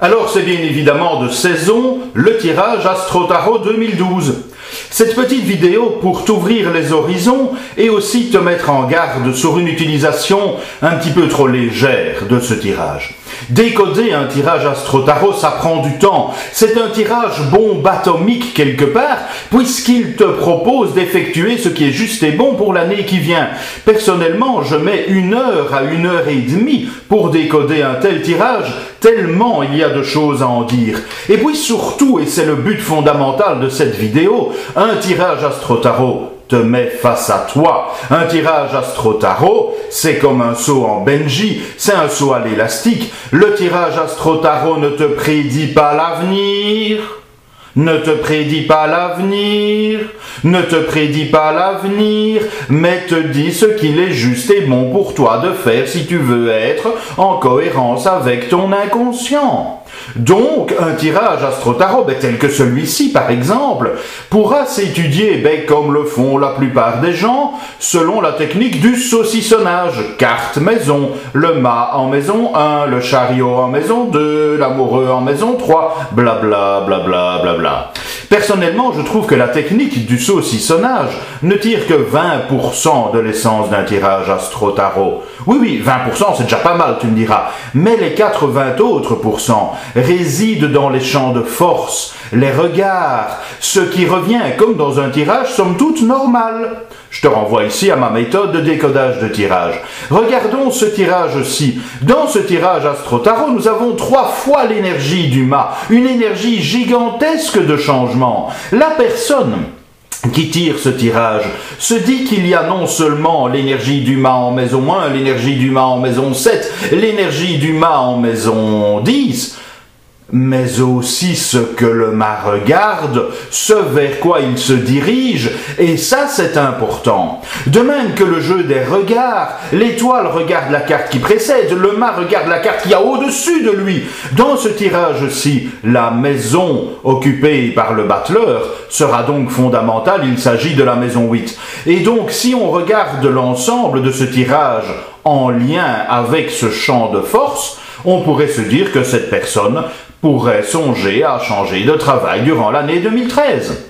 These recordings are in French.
Alors c'est bien évidemment de saison le tirage Astro Tarot 2012. Cette petite vidéo pour t'ouvrir les horizons et aussi te mettre en garde sur une utilisation un petit peu trop légère de ce tirage. Décoder un tirage Astro Tarot, ça prend du temps. C'est un tirage bombe atomique quelque part, puisqu'il te propose d'effectuer ce qui est juste et bon pour l'année qui vient. Personnellement, je mets 1 heure à 1 heure et demie pour décoder un tel tirage, tellement il y a de choses à en dire. Et puis surtout, et c'est le but fondamental de cette vidéo, un tirage Astro Tarot te met face à toi. Un tirage Astro Tarot, c'est comme un saut en bungee, c'est un saut à l'élastique. Le tirage Astro Tarot ne te prédit pas l'avenir. Ne te prédit pas l'avenir, ne te prédit pas l'avenir, mais te dit ce qu'il est juste et bon pour toi de faire si tu veux être en cohérence avec ton inconscient. Donc, un tirage Astro Tarot, tel que celui-ci par exemple, pourra s'étudier comme le font la plupart des gens, selon la technique du saucissonnage. Carte maison, le mât en maison 1, le chariot en maison 2, l'amoureux en maison 3, blabla, blabla, blabla. Personnellement, je trouve que la technique du saucissonnage ne tire que 20% de l'essence d'un tirage Astro Tarot. Oui, 20% c'est déjà pas mal, tu me diras. Mais les 80 autres pourcents résident dans les champs de force, les regards, ce qui revient comme dans un tirage somme toute normal. Je te renvoie ici à ma méthode de décodage de tirage. Regardons ce tirage-ci. Dans ce tirage Astro Tarot, nous avons 3 fois l'énergie du mât, une énergie gigantesque de changement. La personne qui tire ce tirage se dit qu'il y a non seulement l'énergie du mât en maison 1, l'énergie du mât en maison 7, l'énergie du mât en maison 10, mais aussi ce que le mât regarde, ce vers quoi il se dirige, et ça c'est important. De même que le jeu des regards, l'étoile regarde la carte qui précède, le mât regarde la carte qui y a au-dessus de lui. Dans ce tirage-ci, la maison occupée par le battleur sera donc fondamentale, il s'agit de la maison 8. Et donc si on regarde l'ensemble de ce tirage en lien avec ce champ de force, on pourrait se dire que cette personne pourrait songer à changer de travail durant l'année 2013.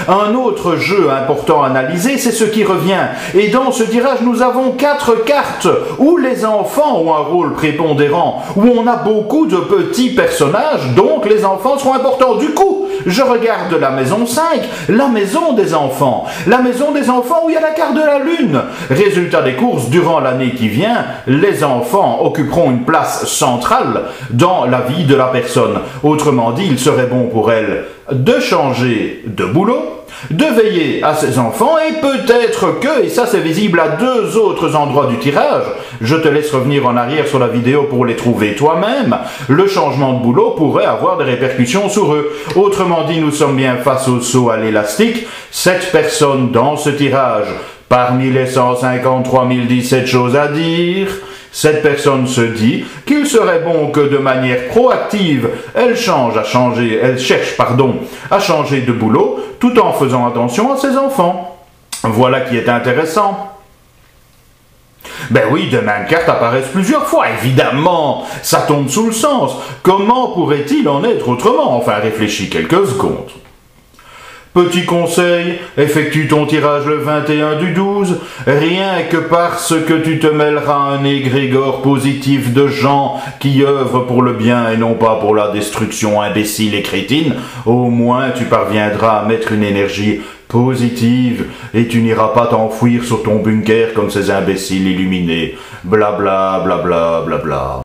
Un autre jeu important à analyser, c'est ce qui revient. Et dans ce tirage, nous avons 4 cartes où les enfants ont un rôle prépondérant, où on a beaucoup de petits personnages, donc les enfants seront importants. Du coup, je regarde la maison 5, la maison des enfants. La maison des enfants où il y a la carte de la lune. Résultat des courses, durant l'année qui vient, les enfants occuperont une place centrale dans la vie de la personne. Autrement dit, il serait bon pour elle de changer de boulot, de veiller à ses enfants et peut-être que, et ça c'est visible à 2 autres endroits du tirage, je te laisse revenir en arrière sur la vidéo pour les trouver toi-même, le changement de boulot pourrait avoir des répercussions sur eux. Autrement dit, nous sommes bien face au saut à l'élastique. Cette personne dans ce tirage, parmi les 153 017 choses à dire, cette personne se dit qu'il serait bon que de manière proactive, elle cherche à changer de boulot tout en faisant attention à ses enfants. Voilà qui est intéressant. Ben oui, de même cartes apparaissent plusieurs fois, évidemment, ça tombe sous le sens. Comment pourrait-il en être autrement? Enfin, réfléchis quelques secondes. Petit conseil, effectue ton tirage le 21/12, rien que parce que tu te mêleras à un égrégore positif de gens qui œuvrent pour le bien et non pas pour la destruction imbécile et crétine, au moins tu parviendras à mettre une énergie positive et tu n'iras pas t'enfouir sur ton bunker comme ces imbéciles illuminés. Blabla, blabla, blabla.